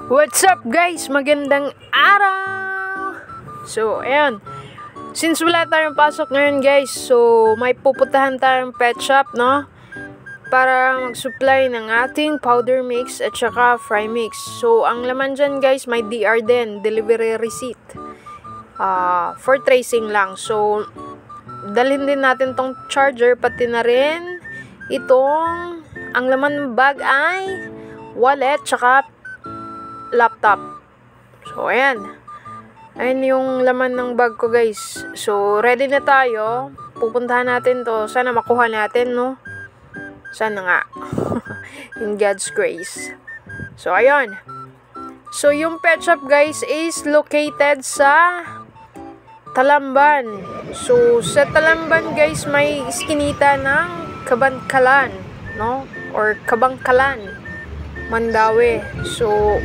What's up guys? Magandang araw! So, ayan. Since wala tayong pasok ngayon guys, so may pupuntahan tayong pet shop, no? Para mag-supply ng ating powder mix at saka fry mix. So, ang laman dyan guys, may DR din, delivery receipt. For tracing lang. So, dalhin din natin tong charger, pati na rin itong, ang laman ng bag ay wallet, saka laptop. So, ayan. Ayan yung laman ng bag ko, guys. So, ready na tayo. Pupuntahan natin to. Sana makuha natin, no? Sana nga. In God's grace. So, ayun. So, yung pet shop, guys, is located sa Talamban. So, sa Talamban, guys, may iskinita ng Kabangkalan, no? Or Kabangkalan, Mandawi. So,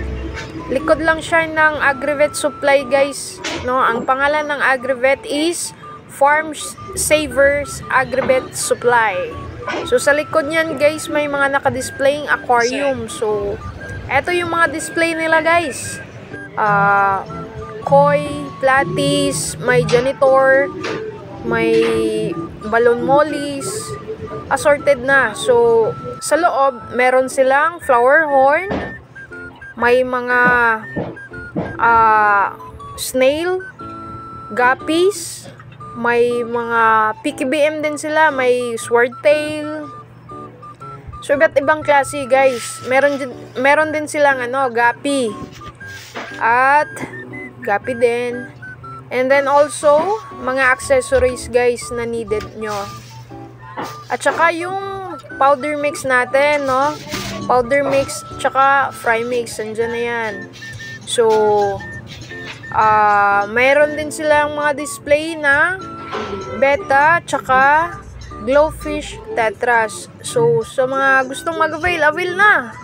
likod lang siya ng Agrivet Supply, guys, no? Ang pangalan ng Agrivet is Farm Savers Agrivet Supply. So, sa likod niyan, guys, may mga naka-displaying aquarium. So, eto yung mga display nila, guys. Koi, platis, may janitor, may balon mollies, assorted na. So, sa loob, meron silang flower horn, may mga snail, guppies, may mga PKBM din sila, may swordtail. So, iba't ibang klase, guys. Meron din silang guppy. At guppy din. And then also, mga accessories, guys, na needed nyo. At saka yung powder mix natin, no? Powder mix, tsaka fry mix. Andyan na yan. So, mayroon din silang mga display na beta, tsaka glowfish tetras. So, sa mga gustong mag-avail, avail na!